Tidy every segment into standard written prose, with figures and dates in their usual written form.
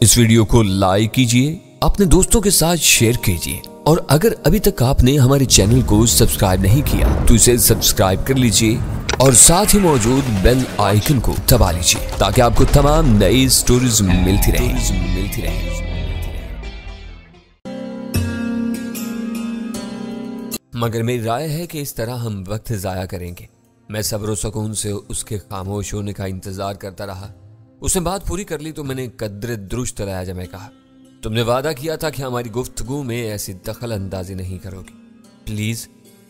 इस वीडियो को लाइक कीजिए, अपने दोस्तों के साथ शेयर कीजिए और अगर अभी तक आपने हमारे चैनल को सब्सक्राइब नहीं किया तो इसे सब्सक्राइब कर लीजिए और साथ ही मौजूद बेल आइकन को दबा लीजिए ताकि आपको तमाम नई स्टोरीज मिलती रहे। मगर मेरी राय है कि इस तरह हम वक्त ज़ाया करेंगे। मैं सब्र सुकून से उसके खामोश होने का इंतजार करता रहा। उसने बात पूरी कर ली तो मैंने कद्र दुरुस्त लहजा में कहा, तुमने वादा किया था कि हमारी गुफ्तगू में ऐसी दखल अंदाजी नहीं करोगी। प्लीज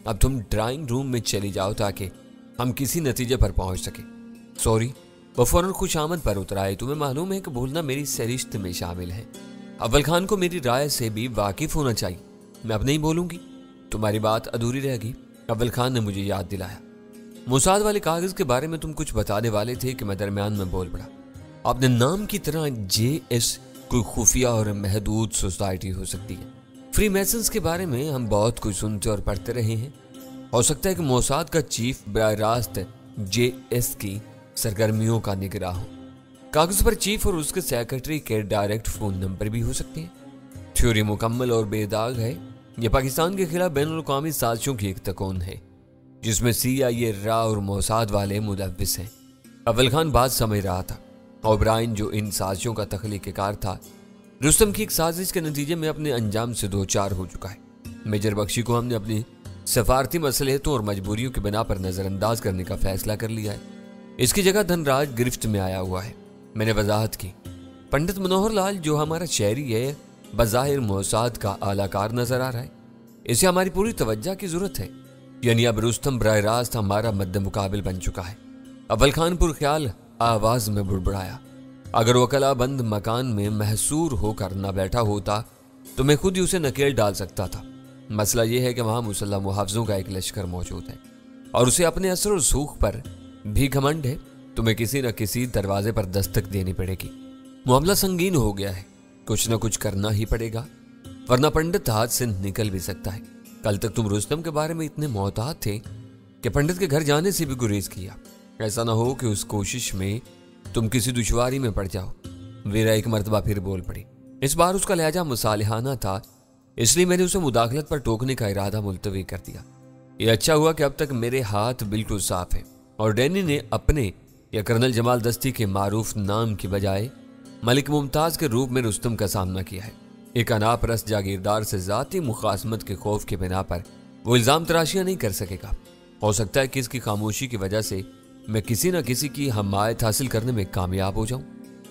अब तुम ड्राइंग रूम में चली जाओ ताकि हम किसी नतीजे पर पहुंच सके। सॉरी। वो फौरन खुशामद पर उतर आए। तुम्हें मालूम है कि बोलना मेरी सरिश्त में शामिल है। अव्वल खान को मेरी राय से भी वाकिफ होना चाहिए। मैं अब नहीं बोलूंगी, तुम्हारी बात अधूरी रहेगी। अव्वल खान ने मुझे याद दिलाया, मुसाद वाले कागज के बारे में तुम कुछ बताने वाले थे कि मैं दरमियान में बोल पड़ा। अपने नाम की तरह JS कोई खुफिया और महदूद सोसाइटी हो सकती है। फ्री मैसन्स के बारे में हम बहुत कुछ सुनते और पढ़ते रहे हैं। हो सकता है कि मोसाद का चीफ बराह रास्त JS की सरगर्मियों का निगरान हो। कागज पर चीफ और उसके सेक्रेटरी के डायरेक्ट फोन नंबर भी हो सकते हैं। थ्योरी मुकम्मल और बेदाग है। यह पाकिस्तान के खिलाफ बैनुल-अक़वामी साजिशों की एक तकून है जिसमें CIA, रा और मोसाद वाले मुदव्विस हैं। अव्वल खान बात समझ रहा था। ओब्राइन जो इन साजिशों का तख्लीक़कार था, रुस्तम की एक साजिश के नतीजे में अपने अंजाम से दो चार हो चुका है। मेजर बख्शी को हमने अपनी सफारती मसलहतों और मजबूरियों की बिना पर नज़रअंदाज करने का फैसला कर लिया है। इसकी जगह धनराज गिरफ्त में आया हुआ है। मैंने वजाहत की, पंडित मनोहर लाल जो हमारा शहरी है बज़ाहिर मोसाद का आलाकार नजर आ रहा है। इसे हमारी पूरी तवज्जो की जरूरत है। यानी अब रुस्तम बराह रास्त हमारा मद्द मुकाबिल बन चुका है। अव्वल खान पुरख्याल आवाज में बुड़बुड़ाया, अगर वो कला बंद मकान में महसूर होकर न बैठा होता तो मैं खुद ही उसे नकेल डाल सकता था। मसला यह है कि वहां मुसल्लह मुहाफिजों का एक लश्कर मौजूद है और उसे अपने असर और सूख पर भी घमंड है। तुम्हें किसी न किसी दरवाजे पर दस्तक देनी पड़ेगी। मामला संगीन हो गया है, कुछ न कुछ करना ही पड़ेगा वरना पंडित हाथ से निकल भी सकता है। कल तक तुम रुस्तम के बारे में इतने मोहतात थे कि पंडित के घर जाने से भी गुरेज किया। ऐसा ना हो कि उस कोशिश में तुम किसी दुश्वारी में पड़ जाओ। वीरा एक मर्तबा फिर बोल पड़ी। इस बार उसका लहजा मुसालिहाना था, इसलिए मैंने उसे मुदाखलत पर टोकने का इरादा मुलतवी कर दिया। यह अच्छा हुआ कि अब तक मेरे हाथ बिल्कुल साफ है और डैनी ने अपने या कर्नल जमाल दस्ती के मारूफ नाम की बजाय मलिक मुमताज के रूप में रुस्तम का सामना किया है। एक अनापरस्त जागीरदार से जाती मुखासमत के खौफ के बिना पर वो इल्जाम तराशियां नहीं कर सकेगा। हो सकता है कि इसकी खामोशी की वजह से मैं किसी न किसी की हमायत हासिल करने में कामयाब हो जाऊं।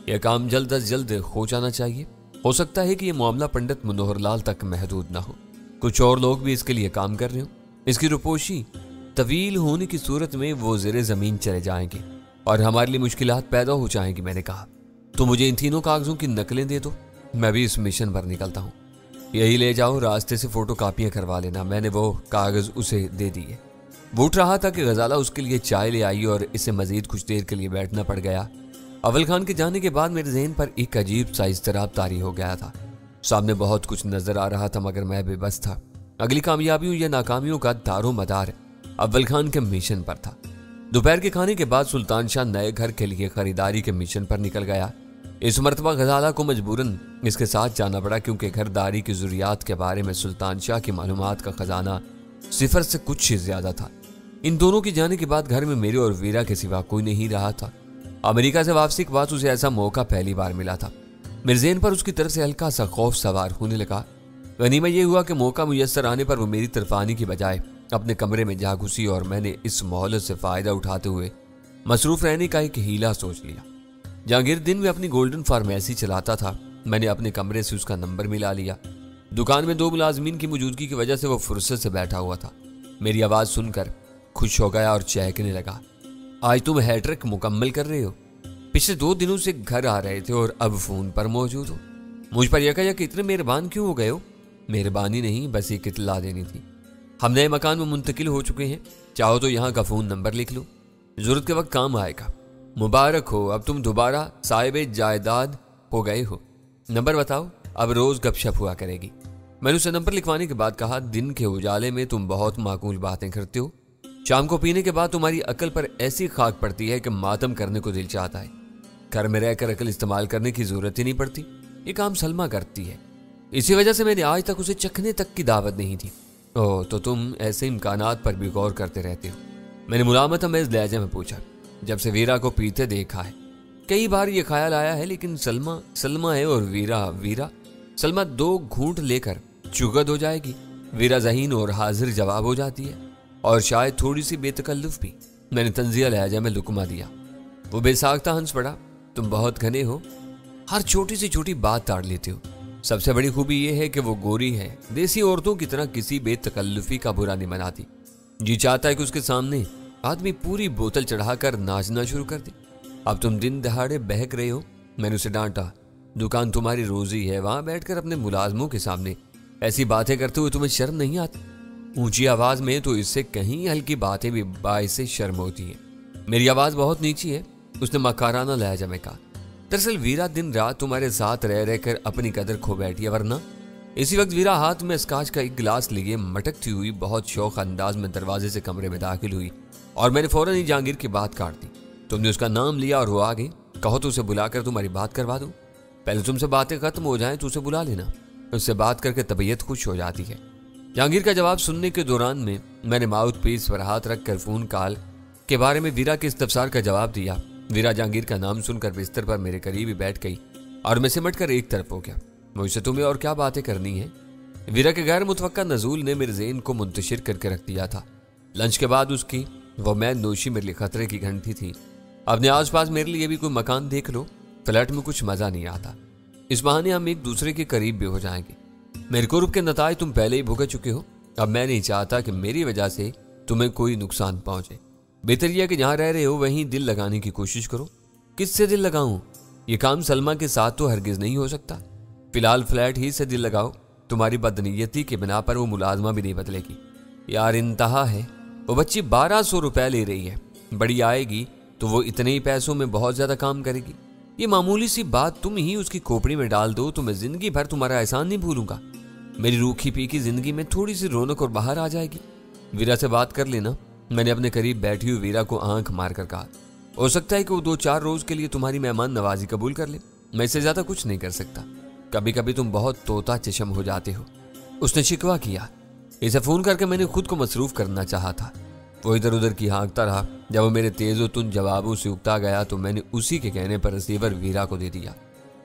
यह काम जल्द अज जल्द हो जाना चाहिए। हो सकता है कि यह मामला पंडित मनोहर लाल तक महदूद ना हो, कुछ और लोग भी इसके लिए काम कर रहे हो। इसकी रुपोशी तवील होने की सूरत में वो ज़ेरे ज़मीन चले जाएंगे और हमारे लिए मुश्किलात पैदा हो जाएंगी। मैंने कहा, तो मुझे इन तीनों कागजों की नकलें दे दो, मैं भी इस मिशन पर निकलता हूँ। यही ले जाओ, रास्ते से फोटो कापियाँ करवा लेना। मैंने वो कागज उसे दे दिए। वो उठ रहा था कि गजाला उसके लिए चाय ले आई और इसे मजीद कुछ देर के लिए बैठना पड़ गया। अव्वल खान के जाने के बाद मेरे ज़हन पर एक अजीब सा इज़्तिराब तारी हो गया था। सामने बहुत कुछ नजर आ रहा था मगर मैं बेबस था। अगली कामयाबियों या नाकामियों का दारो मदार अव्वल खान के मिशन पर था। दोपहर के खाने के बाद सुल्तान शाह नए घर के लिए खरीदारी के मिशन पर निकल गया। इस मरतबा गजाला को मजबूरन इसके साथ जाना पड़ा क्योंकि घरदारी की ज़रूरियात के बारे में सुल्तान शाह की मालूमात का खजाना सिफर से कुछ ज्यादा था। इन दोनों के जाने के बाद घर में मेरे और वीरा के सिवा कोई नहीं रहा था। अमेरिका से वापसी के बाद उसे ऐसा मौका पहली बार मिला था। मेरे ज़हन पर उसकी तरफ से हल्का सा खौफ सवार होने लगा। गनीमत यह हुआ कि मौका मुयस्सर आने पर वो मेरी तरफ आने की बजाय अपने कमरे में जा घुसी और मैंने इस मोहलत से फायदा उठाते हुए मसरूफ रहने का एक हीला सोच लिया। जहांगीर दिन में अपनी गोल्डन फार्मेसी चलाता था। मैंने अपने कमरे से उसका नंबर मिला लिया। दुकान में दो मुलाजमीन की मौजूदगी की वजह से वो फुर्सत से बैठा हुआ था। मेरी आवाज़ सुनकर खुश हो गया और चहकने लगा। आज तुम हैट्रिक मुकम्मल कर रहे हो। पिछले 2 दिनों से घर आ रहे थे और अब फोन पर मौजूद हो। मुझ पर यकायक इतने मेहरबान क्यों हो गए हो? मेहरबानी नहीं, बस एक इत्तला देनी थी। हम नए मकान में मुंतकिल हो चुके हैं। चाहो तो यहाँ का फ़ोन नंबर लिख लो, ज़रूरत के वक्त काम आएगा। मुबारक हो, अब तुम दोबारा साहिब जायदाद हो गए हो। नंबर बताओ, अब रोज़ गपशप हुआ करेगी। मैंने उसे नंबर लिखवाने के बाद कहा, दिन के उजाले में तुम बहुत माकूल बातें करते हो। शाम को पीने के बाद तुम्हारी अकल पर ऐसी खाक पड़ती है कि मातम करने को दिल चाहता है। घर में रहकर अकल इस्तेमाल करने की जरूरत ही नहीं पड़ती। یہ کام سلمہ کرتی ہے، اسی وجہ سے میں نے آج تک اسے چکھنے تک کی دعوت نہیں دی۔ اوہ، تو تم ایسے امکانات پر بھی غور کرتے رہتے ہو؟ میں نے ملامت امیز لہجے میں پوچھا۔ جب سے ویرا کو پیتے دیکھا ہے کئی بار یہ خیال آیا ہے، لیکن سلمہ ہے اور ویرا۔ سلمہ 2 گھونٹ لے کر چگد ہو جائے گی، ویرا ذہین اور حاضر جواب ہو جاتی ہے، اور شاید تھوڑی سی بے تکلف بھی۔ میں نے طنزیہ لہجہ میں لقمہ دیا۔ وہ بے ساختہ ہنس پڑا۔ تم بہت گھنے ہو، ہر چھوٹی سی چھوٹی بات تاڑ لیتے ہو۔ سب سے بڑی خوبی یہ ہے کہ وہ گوری ہے، دیسی عورتوں کی طرح کسی بے تکلفی کا برا نہیں مناتی۔ جی چاہتا ہے کہ اس کے سامنے آدمی پوری بوتل چڑھا کر ناچنا شروع کر دے۔ اب تم دن دہاڑے بہک رہے ہو۔ میں نے اسے ڈانٹا۔ دکان تمہاری روزی ہے، وہاں بیٹھ کر اپنے ملازموں کے سامنے ایسی باتیں کرتے ہوئے تمہیں شرم نہیں آتی؟ اونچی آواز میں تو اس سے کہیں ہلکی باتیں بھی باعث شرم ہوتی ہیں۔ میری آواز بہت نیچی ہے، اس نے مکارانہ لہجہ میں کہا۔ دراصل ویرا دن رات تمہارے ساتھ رہ کر اپنی قدر کھو بیٹھی ہے، ورنہ۔ اسی وقت ویرا ہاتھ میں اسکاچ کا ایک گلاس لیے مٹکتی ہوئی بہت شوق انداز میں دروازے سے کمرے میں داخل ہوئی، اور میں نے فوراً ہی جہانگیر کی بات کاٹ دی۔ تم نے اس کا نام لیا اور وہ آ گئی، کہو تو اسے بلا کر تمہاری بات کروا دوں۔ پہلے تم سے باتیں ختم ہو جائیں تو اسے بلا لینا، اس سے بات کر کے طبیعت خوش ہو جاتی ہے۔ جہانگیر کا جواب سننے کے دوران میں نے ماؤتھ پیس پر ہاتھ رکھ کر فون کال کے بارے میں ویرا کے استفسار کا جواب دیا۔ ویرا جہانگیر کا نام سن کر بستر پر میرے قریب ہی بیٹھ گئی اور میں سمٹ کر ایک طرف ہو گیا۔ مجھ سے تمہیں اور کیا باتیں کرنی ہیں؟ ویرا کے غیر متوقع نزول نے میرے ذہن کو منتشر کر کے رکھ دیا تھا۔ لنچ کے بعد اس کی وہ میں نوشی میرے لیے خطرے کی گھنٹی تھی۔ اپنے آس پاس میرے لیے بھی کوئی مکان دیکھ لو، فلیٹ میں کچھ مزہ نہیں آتا، اس بہانے ہم ایک دوسرے کے قریب بھی ہو جائیں گے۔ میرے قرب کے نتائج تم پہلے ہی بھگت چکے ہو، اب میں نہیں چاہتا کہ میری وجہ سے تمہیں کوئی نقصان پہنچے۔ بہتر یہ کہ جہاں رہ رہے ہو وہیں دل لگانے کی کوشش کرو۔ کس سے دل لگاؤں؟ یہ کام سلمہ کے ساتھ تو ہرگز نہیں ہو سکتا۔ فی الحال فلیٹ ہی سے دل لگاؤ، تمہاری بدنیتی کے بنا پر وہ ملازمہ بھی نہیں بدلے گی۔ یار انتہا ہے، وہ بچی 1200 روپے لے رہی ہے، بڑی آئے گی تو وہ اتنے ہی پیسوں میں بہت زیادہ کام کرے گی۔ یہ معمولی سی بات تم ہی اس کی کھوپڑی میں ڈال دو تو میں زندگی بھر تمہارا احسان نہیں بھولوں گا۔ میری روکھی پیکی زندگی میں تھوڑی سی رونق اور باہر آ جائے گی۔ ویرا سے بات کر لینا، میں نے اپنے قریب بیٹھی ہوئی ویرا کو آنکھ مار کر کہا۔ ہو سکتا ہے کہ وہ 2-4 روز کے لیے تمہاری مہمان نوازی قبول کر لے، میں اس سے زیادہ کچھ نہیں کر سکتا۔ کبھی کبھی تم بہت طوطا چشم ہو جاتے ہو، اس نے شکوہ کیا۔ اسے فون کر کے میں نے خود کو مصروف کرنا چاہا تھا، وہ ادھر ادھر کی ہانکتا رہا۔ جب وہ میرے تیز و تند جوابوں سے اکتا گیا تو میں نے اسی کے کہنے پر ریسیور ویرا کو دے دیا۔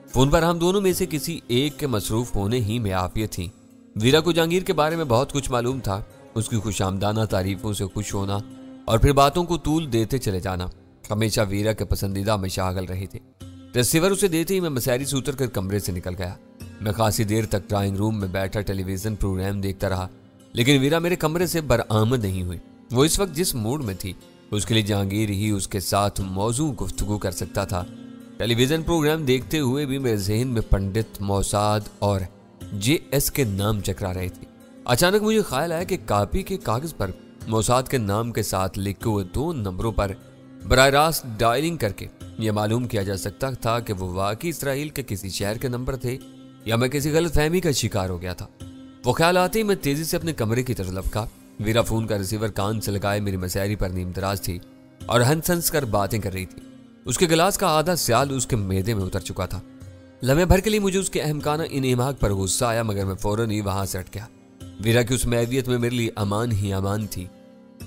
فون پر ہم دونوں میں سے کسی ایک کے مصروف ہونے ہی میں عافیت تھی۔ ویرا کو جہانگیر کے بارے میں بہت کچھ معلوم تھا، اس کی خوش آمدانہ تعریفوں سے خوش ہونا اور پھر باتوں کو طول دیتے چلے جانا ہمیشہ ویرا کے پسندیدہ مشاغل رہے تھے۔ ریسیور اسے دیتے ہی میں مسیری سے اتر کر کمرے سے نکل گیا۔ میں خاصی دیر تک ڈرائنگ روم میں بیٹھا ٹیلی ویژن پروگرام دیکھتا رہا، لیکن ویرا میرے کمرے سے برآمد نہیں ہوئی۔ وہ اس وقت جس موڈ میں تھی اس کے لیے جہانگیر ہی اس کے ساتھ موضوع گفتگو کر سکتا تھا۔ ٹیلی ویژن پروگرام دیکھتے ہوئے بھی میرے ذہن میں پنڈت موساد اور JS کے نام چکرا رہے تھے۔ اچانک مجھے خیال آیا کہ کاپی کے کاغذ پر موساد کے نام کے ساتھ لکھے ہوئے 2 نمبروں پر براہ راست ڈائلنگ کر کے یہ معلوم کیا جا سکتا تھا کہ وہ واقعی اسرائیل کے کسی شہر کے نمبر تھے یا میں کسی غلط فہمی کا شکار ہو گیا تھا۔ وہ خیال آتے ہی میں تیزی سے اپنے کمرے کی طرف لپکا۔ ویرا فون کا ریسیور کان سے لگائے میری مسیری پر نیم دراز تھی اور ہنس ہنس کر باتیں کر رہی تھی۔ اس کے گلاس کا آدھا سیال اس کے معدے میں اتر چکا تھا۔ لمحے بھر کے لیے مجھے اس کے احمقانہ انہماک پر غصہ آیا، مگر میں فوراً ہی وہاں سے ہٹ گیا۔ ویرا کی اس معیویت میں میرے لیے امان ہی امان تھی۔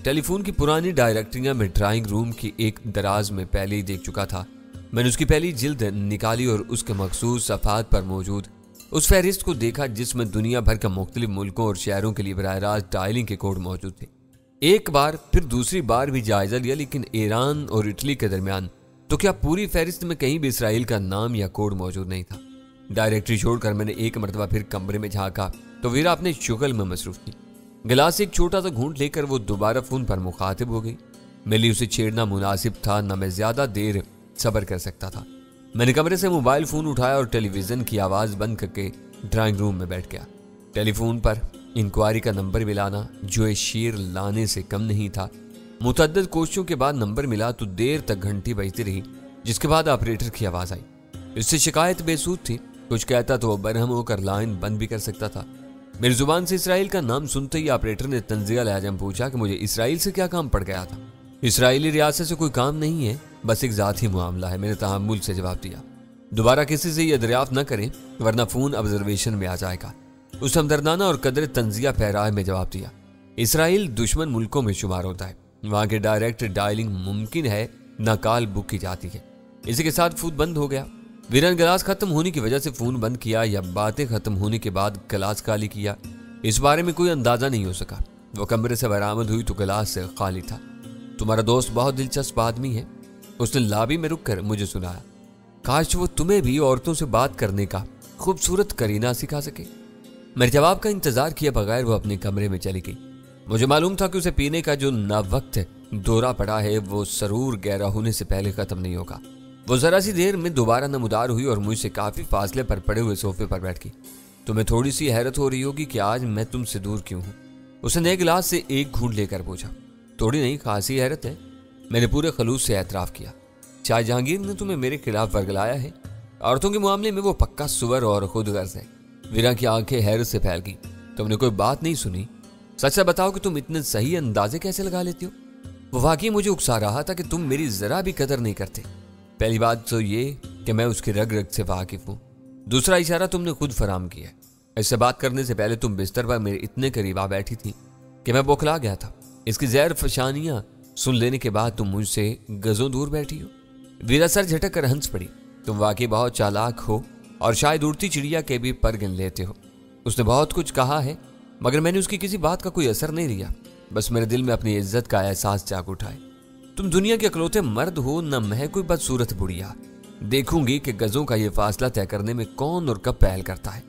ٹیلی فون کی پرانی ڈائریکٹریاں میں ڈرائنگ روم کی ایک دراز میں پہلے ہی دیکھ چکا تھا۔ میں نے اس کی پہلی جلد نکالی اور اس کے مخصوص صفحات پر موجود اس فہرست کو دیکھا جس میں دنیا بھر کے مختلف ملکوں اور شہروں کے لیے براہ راست ڈائلنگ کے کوڈ موجود تھے۔ ایک بار پھر دوسری بار بھی جائزہ لیا، لیکن ایران اور اٹلی کے درمیان تو کیا پوری فہرست میں کہیں بھی اسرائیل کا نام یا کوڈ موجود نہیں تھا۔ ڈائریکٹری چھوڑ کر میں نے ایک مرتبہ پھر کمرے میں جھانکا تو ویرا اپنے شغل میں مصروف تھی۔ گلاس ایک چھوٹا سا گھونٹ لے کر وہ دوبارہ فون پر مخاطب ہو گئی۔ میرے لیے اسے چھیڑنا مناسب تھا، نہ میں زیادہ دیر صبر کر سکتا تھا۔ میں نے کمرے سے موبائل فون اٹھایا اور ٹیلی ویژن کی آواز بند کر کے ڈرائنگ روم میں بیٹھ گیا۔ ٹیلی فون پر انکوائری کا نمبر ملانا جو ایک شیر لانے سے کم نہیں تھا۔ متعدد کوششوں کے بعد نمبر ملا تو دیر تک گھنٹی بجتی رہی، جس کے بعد آپریٹر کی آواز آئی۔ اس سے شکایت بے سود تھی، کچھ کہتا تو وہ برہم ہو کر لائن بند بھی کر سکتا تھا۔ میری زبان سے اسرائیل کا نام سنتے ہی آپریٹر نے طنزیہ لہجے میں پوچھا کہ مجھے اسرائیل سے کیا کام پڑ گیا تھا۔ اسرائیلی ریاست سے کوئی کام نہیں ہے، بس ایک ذاتی معاملہ ہے، میں نے تحمل سے جواب دیا۔ दोबारा किसी से यह दरियाफ्त न करें वरना फोन ऑब्जर्वेशन में आ जाएगा। उस हमदर्दाना और कदर तंजिया पैराए में जवाब दिया। इसराइल दुश्मन मुल्कों में शुमार होता है, वहां के डायरेक्ट डायलिंग मुमकिन है न कॉल बुक की जाती है। इसी के साथ फोन बंद हो गया। वीरा ने गिलास खत्म होने की वजह से फोन बंद किया या बातें खत्म होने के बाद गिलास खाली किया, इस बारे में कोई अंदाजा नहीं हो सका। वो कमरे से बरामद हुई तो गिलास से खाली था। तुम्हारा दोस्त बहुत दिलचस्प आदमी है, उसने लॉबी में रुक कर मुझे सुनाया। काश वो तुम्हें भी औरतों से बात करने का खूबसूरत करीना सिखा सके। मेरे जवाब का इंतजार किए बगैर वो अपने कमरे में चली गई। मुझे मालूम था कि उसे पीने का जो नावक्त दौरा पड़ा है वो सरूर गहरा होने से पहले खत्म नहीं होगा। वो जरा सी देर में दोबारा नमदार हुई और मुझसे काफी फासले पर पड़े हुए सोफे पर बैठ गई। तुम्हें थोड़ी सी हैरत हो रही होगी कि आज मैं तुमसे दूर क्यों हूं। उसने नए गिलास से एक घूंट लेकर पूछा। थोड़ी नहीं, खासी हैरत है, मैंने पूरे खलूस से एतराफ किया। चाहे जहांगीर ने तुम्हें मेरे खिलाफ वर्गलाया है। औरतों के मामले में वो पक्का सुअर और खुद गर्ज है। वीरा की आंखें हैरत से फैल गई। तुमने कोई बात नहीं सुनी? सच बताओ कि तुम इतने सही अंदाजे कैसे लगा लेती हो? वो वाकई मुझे उकसा रहा था कि तुम मेरी जरा भी कदर नहीं करते। पहली बात तो ये कि मैं उसके रग रग से वाकिफ हूँ। दूसरा इशारा तुमने खुद फराम किया। इससे बात करने से पहले तुम बिस्तर पर मेरे इतने करीब आ बैठी थी कि मैं बौखला गया था। इसकी जहर फशानियां सुन लेने के बाद तुम मुझसे गजों दूर बैठी हो। वीरा सर झटक कर हंस पड़ी। तुम वाकई बहुत चालाक हो और शायद उड़ती चिड़िया के भी पर गिन लेते हो। उसने बहुत कुछ कहा है मगर मैंने उसकी किसी बात का कोई असर नहीं लिया। बस मेरे दिल में अपनी इज्जत का एहसास जाग उठा है। तुम दुनिया के अकलौते मर्द हो, न मैं कोई बदसूरत बुढ़िया। देखूंगी कि गजों का ये फासला तय करने में कौन और कब पहल करता है।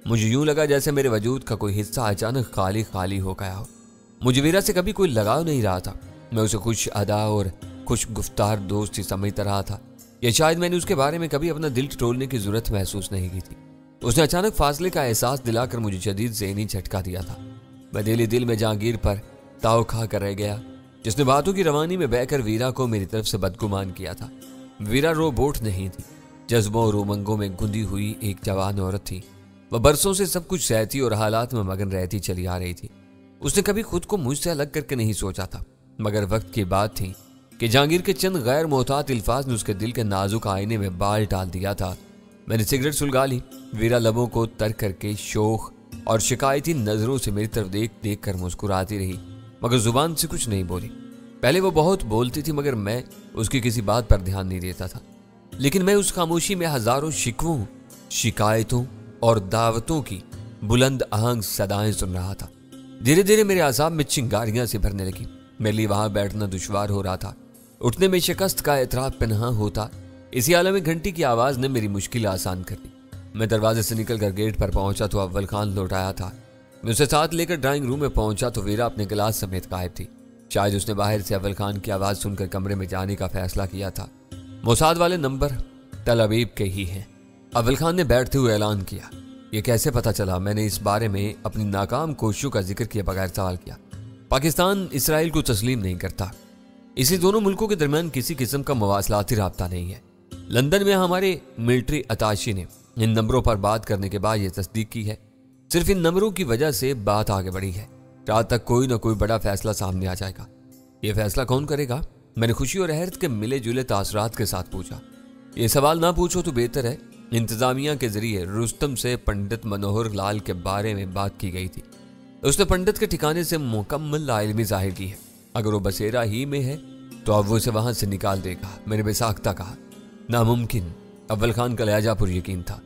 मुझे यूं लगा जैसे मेरे वजूद का कोई हिस्सा अचानक खाली खाली हो गया हो। मुझे वीरा से कभी कोई लगाव नहीं रहा था। मैं उसे खुश अदा और खुश गुफ्तार दोस्त ही समझता रहा था, या शायद मैंने उसके बारे में कभी अपना दिल टटोलने की जरूरत महसूस नहीं की थी। उसने अचानक फासले का एहसास दिलाकर मुझे शदीद ज़हनी झटका दिया था। मैं दिल में जहांगीर पर ताव खा कर रह गया, जिसने बातों की रवानी में बहकर वीरा को मेरी तरफ से बदगुमान किया था। वीरा रोबोट नहीं थी, जज्बों और उमंगों में गुंदी हुई एक जवान औरत थी। वह बरसों से सब कुछ सहती और हालात में मगन रहती चली आ रही थी। उसने कभी खुद को मुझसे अलग करके नहीं सोचा था, मगर वक्त की बात थी कि जहांगीर के चंद गैर मोहतात अल्फाज ने उसके दिल के नाजुक आईने में बाल डाल दिया था। मैंने सिगरेट सुलगा ली। वीरा लबों को तर करके शोख और शिकायती नजरों से मेरी तरफ देख देख कर मुस्कुराती रही, मगर जुबान से कुछ नहीं बोली। पहले वो बहुत बोलती थी मगर मैं उसकी किसी बात पर ध्यान नहीं देता था, लेकिन मैं उस खामोशी में हजारों शिकवों, शिकायतों और दावतों की बुलंद आहंग सदाएं सुन रहा था। धीरे धीरे मेरे आसाब में चिंगारियां सी भरने लगी। मेरे लिए वहां बैठना दुश्वार हो रहा था। उठने में शिकस्त का एतराफ पनहा होता। इसी आलम में घंटी की आवाज ने मेरी मुश्किल आसान कर दी। मैं दरवाजे से निकलकर गेट पर पहुंचा तो अव्वल खान लौट आया था। मैं उसे साथ लेकर ड्राइंग रूम में पहुंचा तो वीरा अपने गिलास समेत गायब थी। शायद उसने बाहर से अव्वल खान की आवाज सुनकर कमरे में जाने का फैसला किया था। मोसाद वाले नंबर तल अबीब के ही हैं। अव्वल खान ने बैठते हुए ऐलान किया। ये कैसे पता चला? मैंने इस बारे में अपनी नाकाम कोशिशों का जिक्र किए बगैर सवाल किया। पाकिस्तान इसराइल को तस्लीम नहीं करता। इसी दोनों मुल्कों के दरमियान किसी किस्म का मवासलाती राब्ता नहीं है। लंदन में हमारे मिलिट्री अताशी ने इन नंबरों पर बात करने के बाद यह तस्दीक की है। सिर्फ इन नंबरों की वजह से बात आगे बढ़ी है। रात तक कोई ना कोई बड़ा फैसला सामने आ जाएगा। यह फैसला कौन करेगा? मैंने खुशी और हैरत के मिले जुले तासरात के साथ पूछा। ये सवाल ना पूछो तो बेहतर है। इंतजामिया के जरिए रुस्तम से पंडित मनोहर लाल के बारे में बात की गई थी। उसने पंडित के ठिकाने से मुकम्मल लाइल्मी जाहिर की है। अगर वो बसेरा ही में है तो अब वो उसे वहां से निकाल देगा। मैंने बेसाख्ता कहा। नामुमकिन। अव्वल खान का लहजा पुर यकीन था।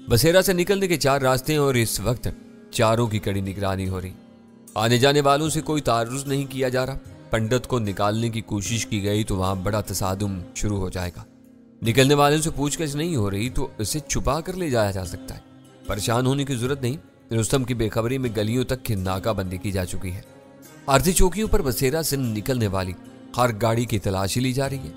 बसेरा से निकलने के 4 रास्ते हैं और इस वक्त चारों की कड़ी निगरानी हो रही। आने जाने वालों से कोई तारुज नहीं किया जा रहा। पंडित को निकालने की कोशिश की गई तो वहां बड़ा तसादुम शुरू हो जाएगा। निकलने वालों से पूछताछ नहीं हो रही तो इसे छुपा कर ले जाया जा सकता है। परेशान होने की जरूरत नहीं। रुस्तम की बेखबरी में गलियों तक की नाकाबंदी की जा चुकी है। आरती चौकियों पर बसेरा से निकलने वाली हर गाड़ी की तलाशी ली जा रही है।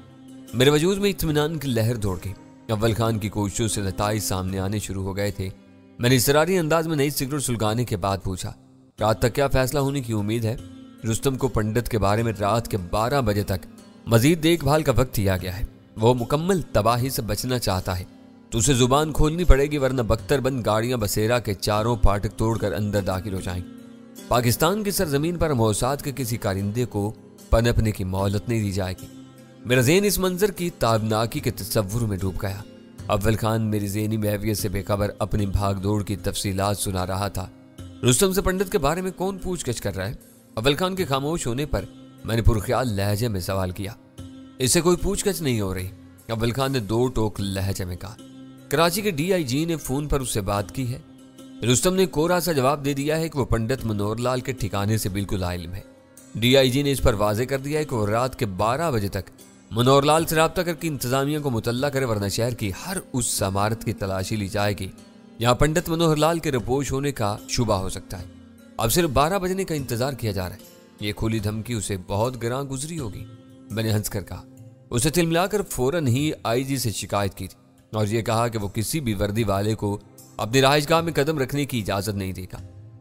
मेरे वजूद में इत्मीनान की लहर दौड़ गई। अव्वल खान की कोशिशों से नताइज सामने आने शुरू हो गए थे। मैंने इसरारी अंदाज में नई सिगरेट सुलगाने के बाद पूछा, रात तक क्या फैसला होने की उम्मीद है? रुस्तम को पंडित के बारे में रात के 12 बजे तक मजीद देखभाल का वक्त दिया गया है। वो मुकम्मल तबाही से बचना चाहता है तो उसे जुबान खोलनी पड़ेगी, वरना बख्तरबंद गाड़ियां बसेरा के चारों फाटक तोड़कर अंदर दाखिल हो जाएंगी। पाकिस्तान की सरजमीन पर मौसाद के किसी कारिंदे को पनपने की मोहलत नहीं दी जाएगी। मेरा ज़हन इस मंजर की ताबनाकी के तस्वुर में डूब गया। اول خان میری ذہنی محویت سے بے خبر اپنی بھاگ دوڑ کی تفصیلات سنا رہا تھا۔ رستم سے پنڈت کے بارے میں کون پوچھ گچھ کر رہا ہے؟ اول خان کے خاموش ہونے پر میں نے پرخیال لہجے میں سوال کیا۔ اس سے کوئی پوچھ گچھ نہیں ہو رہی، اول خان نے 2 ٹوک لہجے میں کہا۔ کراچی کے ڈی آئی جی نے فون پر اس سے بات کی ہے۔ رستم نے کوڑا سا جواب دے دیا ہے کہ وہ پنڈت منوہر لال کے ٹھکانے سے بالکل عالم ہے۔ ڈی آئی جی نے اس پر واضح کر دیا ہے کہ وہ رات کے 12 بجے تک منوہر لال سے رابطہ کر کے انتظامیہ کو مطلع کرے، ورنہ شہر کی ہر اس عمارت کی تلاشی لی جائے گی یہاں پنڈت منوہر لال کے رپوش ہونے کا شبہ ہو سکتا ہے۔ اب صرف 12 بجنے کا انتظار کیا جا رہا ہے۔ یہ کھلی دھمکی اسے بہت گراں گزری ہوگی، میں نے ہنس کر کہا۔ اسے تلملا کر فوراً ہی آئی جی سے شکایت کی تھی اور یہ کہا کہ وہ کسی بھی وردی والے کو اپنی رہائش گاہ میں قدم رکھنے کی اجازت نہیں دے گا۔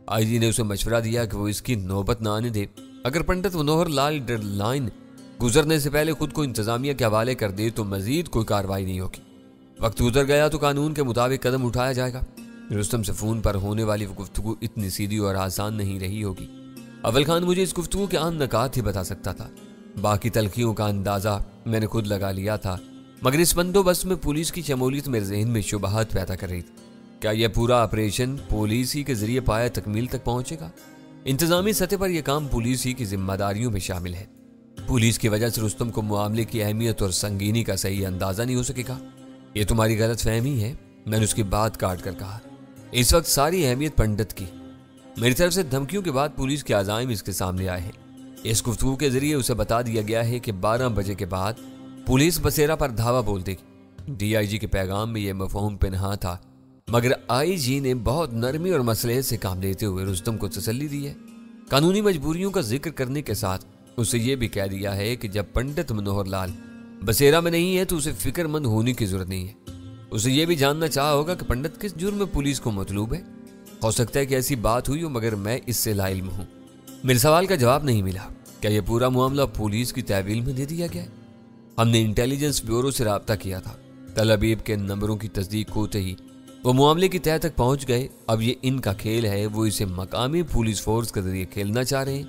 آئی جی نے اسے مشورہ دیا کہ وہ اس کی نوبت نہ آنے دے۔ اگر پنڈت منوہر لال ڈیڈ لائن گزرنے سے پہلے خود کو انتظامیہ کے حوالے کر دے تو مزید کوئی کارروائی نہیں ہوگی۔ وقت گزر گیا تو قانون کے مطابق قدم اٹھایا جائے گا۔ رستم سے فون پر ہونے والی وہ گفتگو اتنی سیدھی اور آسان نہیں رہی ہوگی۔ اول خان مجھے اس گفتگو کے عام نکات ہی بتا سکتا تھا، باقی تلخیوں کا اندازہ میں نے خود لگا لیا تھا، مگر اس بندوبست میں پولیس کی شمولیت میرے ذہن میں شبہات پیدا کر رہی تھی۔ کیا یہ پورا آپریشن پولیس ہی کے ذریعے پایا تکمیل تک پہنچے گا؟ انتظامی سطح پر یہ کام پولیس ہی کی ذمہ داریوں میں شامل ہے۔ پولیس کی وجہ سے رستم کو معاملے کی اہمیت اور سنگینی کا صحیح اندازہ نہیں ہو سکے گا۔ یہ تمہاری غلط فہمی ہے، میں نے اس کی بات کاٹ کر کہا۔ اس وقت ساری اہمیت پنڈت کی، میری طرف سے دھمکیوں کے بعد پولیس کے عزائم اس کے سامنے آئے ہیں۔ اس گفتگو کے ذریعے اسے بتا دیا گیا ہے کہ 12 بجے کے بعد پولیس بسیرا پر دھاوا بول دے گی۔ ڈی آئی جی کے پیغام میں یہ مفہوم پنہاں تھا، مگر آئی جی نے بہت نرمی اور مصلحت سے کام لیتے ہوئے رستم کو تسلی دی ہے۔ قانونی مجبوریوں کا ذکر کرنے کے ساتھ اسے یہ بھی کہہ دیا ہے کہ جب پنڈت منوہر لال بسیرا میں نہیں ہے تو اسے فکر مند ہونے کی ضرورت نہیں ہے۔ اسے یہ بھی جاننا چاہا ہوگا کہ پنڈت کس جرم میں پولیس کو مطلوب ہے۔ ہو سکتا ہے کہ ایسی بات ہوئی ہو، مگر میں اس سے لا علم ہوں۔ میرے سوال کا جواب نہیں ملا۔ کیا یہ پورا معاملہ پولیس کی تحویل میں دے دیا گیا ہے؟ ہم نے انٹیلیجنس بیورو سے رابطہ کیا تھا۔ تل ابیب کے نمبروں کی تصدیق ہوتے ہی وہ معاملے کی تہہ تک پہنچ گئے۔ اب یہ ان کا کھیل ہے، وہ اسے مقامی پولیس فورس کے ذریعے کھیلنا چاہ رہے ہیں۔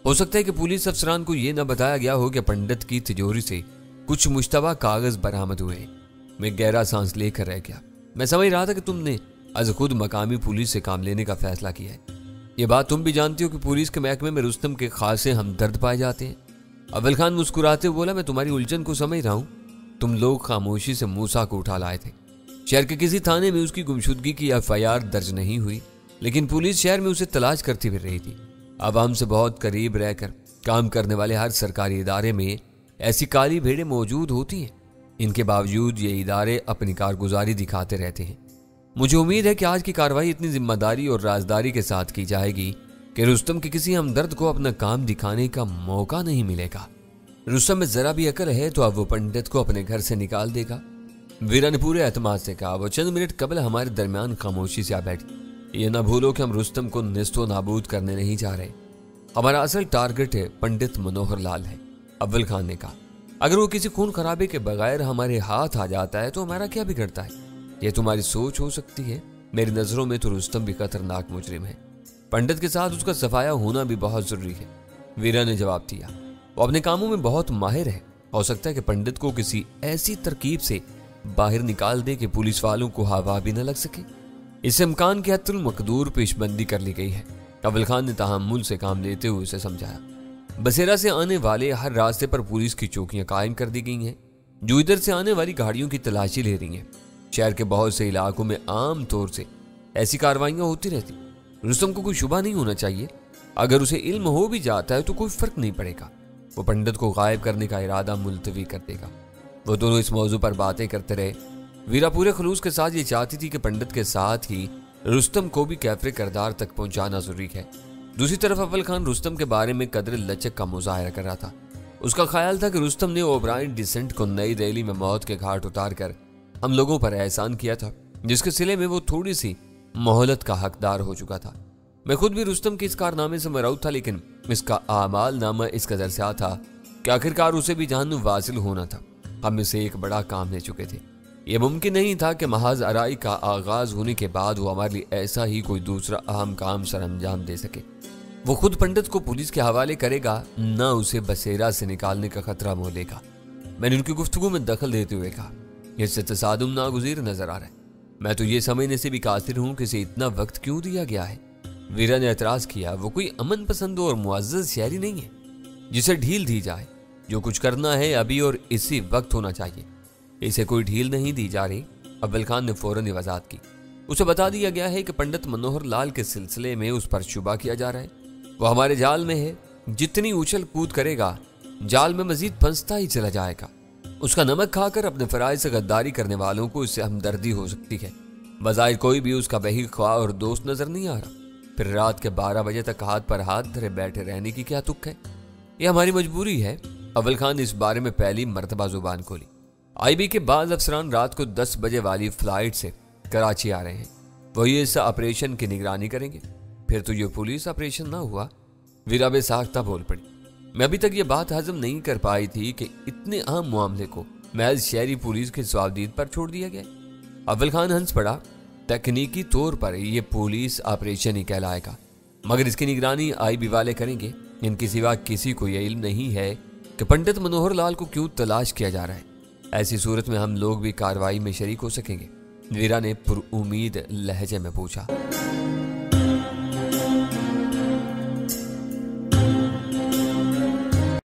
ہو سکتا ہے کہ پولیس افسران کو یہ نہ بتایا گیا ہو کہ پنڈت کی تجوری سے کچھ مشتبہ کاغذ برآمد ہوئے۔ میں گہرا سانس لے کر رہ گیا۔ میں سمجھ رہا تھا کہ تم نے از خود مقامی پولیس سے کام لینے کا فیصلہ کیا ہے۔ یہ بات تم بھی جانتی ہو کہ پولیس کے محکمے میں رستم کے خاصے ہمدرد پائے جاتے ہیں۔ اول خان مسکراتے بولا، میں تمہاری الجھن کو سمجھ رہا ہوں۔ تم لوگ خاموشی سے موسیٰ کو اٹھا لائے تھے۔ شہر کے کسی تھانے میں اس کی گمشدگی کی ایف آئی آر درج نہیں ہوئی، لیکن پولیس شہر میں اسے تلاش کرتی پھر رہی تھی۔ عوام سے بہت قریب رہ کر کام کرنے والے ہر سرکاری ادارے میں ایسی کالی بھیڑیں موجود ہوتی ہیں۔ ان کے باوجود یہ ادارے اپنی کارگزاری دکھاتے رہتے ہیں۔ مجھے امید ہے کہ آج کی کارروائی اتنی ذمہ داری اور رازداری کے ساتھ کی جائے گی کہ رستم کے کسی ہمدرد کو اپنا کام دکھانے کا موقع نہیں ملے گا۔ رستم میں ذرا بھی عقل ہے تو اب وہ پنڈت کو اپنے گھر سے نکال دے گا، ویرا نے پورے اعتماد سے کہا۔ وہ چند منٹ قبل ہمارے درمیان خاموشی سے آ بیٹھی۔ یہ نہ بھولو کہ ہم رستم کو نیست و نابود کرنے نہیں چاہ رہے۔ ہمارا اصل ٹارگٹ ہے پنڈت منوہر لال ہے، اول خان نے کہا۔ اگر وہ کسی خون خرابے کے بغیر ہمارے ہاتھ آ جاتا ہے تو ہمارا کیا بگڑتا ہے؟ یہ تمہاری سوچ ہو سکتی ہے، میری نظروں میں تو رستم بھی خطرناک مجرم ہے۔ پنڈت کے ساتھ اس کا صفایا ہونا بھی بہت ضروری ہے، ویرا نے جواب دیا۔ وہ اپنے کاموں میں بہت ماہر ہے۔ ہو سکتا ہے کہ پنڈت کو کسی ایسی ترکیب سے باہر نکال دے کہ پولیس والوں کو ہوا بھی نہ لگ سکے۔ اس امکان کی حتی المقدور پیش بندی کر لی گئی ہے، اول خان نے تحمل سے کام لیتے ہوئے اسے سمجھایا۔ بسیرا سے آنے والے ہر راستے پر پولیس کی چوکیاں قائم کر دی گئی ہیں جو ادھر سے آنے والی گاڑیوں کی تلاشی لے رہی ہیں۔ شہر کے بہت سے علاقوں میں عام طور سے ایسی کاروائیاں ہوتی رہتی۔ رستم کو کوئی شبہ نہیں ہونا چاہیے۔ اگر اسے علم ہو بھی جاتا ہے تو کوئی فرق نہیں پڑے گا، وہ پنڈت کو غائب کرنے کا ارادہ ملتوی کر دے گا۔ وہ دونوں اس موضوع پر باتیں کرتے رہے۔ ویرا پورے خلوص کے ساتھ یہ چاہتی تھی کہ پنڈت کے ساتھ ہی رستم کو بھی کیفر کردار تک پہنچانا ضروری ہے۔ دوسری طرف اول خان رستم کے بارے میں قدر لچک کا مظاہرہ کر رہا تھا۔ اس کا خیال تھا کہ رستم نے اوبرائن ڈیسنٹ کو نئی دہلی میں موت کے گھاٹ اتار کر ہم لوگوں پر احسان کیا تھا، جس کے صلے میں وہ تھوڑی سی مہلت کا حقدار ہو چکا تھا۔ میں خود بھی رستم کے اس کارنامے سے مرعوب تھا، لیکن اس کا اعمال نامہ اس قدر سیاہ تھا کہ آخرکار اسے بھی جہنم واصل ہونا تھا۔ ہم اسے ایک بڑا کام لے چکے تھے۔ یہ ممکن نہیں تھا کہ محاذ آرائی کا آغاز ہونے کے بعد وہ ہمارے لیے ایسا ہی کوئی دوسرا اہم کام سر انجام دے سکے۔ وہ خود پنڈت کو پولیس کے حوالے کرے گا، نہ اسے بسیرا سے نکالنے کا خطرہ مولے گا۔ میں نے ان کی گفتگو میں دخل دیتے ہوئے کہا، اس से तसादुम नागुज़ीर नजर आ रहा है। मैं तो ये समझने से भी कासिर हूं कि इसे इतना वक्त क्यों दिया गया है। वीरा ने एतराज किया, वो कोई अमन पसंद और मुअज़्ज़ज़ शहरी नहीं है जिसे ढील दी जाए। जो कुछ करना है अभी और इसी वक्त होना चाहिए। इसे कोई ढील नहीं दी जा रही। अव्वल खान ने फौरन ये वजाहत की। उसे बता दिया गया है कि पंडित मनोहर लाल के सिलसिले में उस पर शुबा किया जा रहा है। वो हमारे जाल में है। जितनी उछल कूद करेगा जाल में मजीद फंसता ही चला जाएगा। उसका नमक खाकर अपने फराइज से गद्दारी करने वालों को इससे हमदर्दी हो सकती है। बज़ाहिर कोई भी उसका बही ख्वाह और दोस्त नजर नहीं आ रहा। फिर रात के 12 बजे तक हाथ पर हाथ धरे बैठे रहने की क्या तुक है। ये हमारी मजबूरी है। अव्वल खान ने इस बारे में पहली मर्तबा जुबान खोली। आईबी के बाद अफसरान रात को 10 बजे वाली फ्लाइट से कराची आ रहे हैं। वही इस ऑपरेशन की निगरानी करेंगे। फिर तो ये पुलिस ऑपरेशन ना हुआ। वीरा बेसाख्ता बोल पड़ी। मैं अभी तक ये बात हजम नहीं कर पाई थी कि इतने अहम मामले को महज शहरी पुलिस के जवाबदीद पर छोड़ दिया गया। अव्वल खान हंस पड़ा। तकनीकी तौर पर ये पुलिस ऑपरेशन ही कहलाएगा, मगर इसकी निगरानी आईबी वाले करेंगे। इनके सिवा किसी को यह इल्म नहीं है कि पंडित मनोहर लाल को क्यों तलाश किया जा रहा है। ऐसी सूरत में हम लोग भी कार्रवाई में शरीक हो सकेंगे। वीरा ने पुरउम्मीद लहजे में पूछा।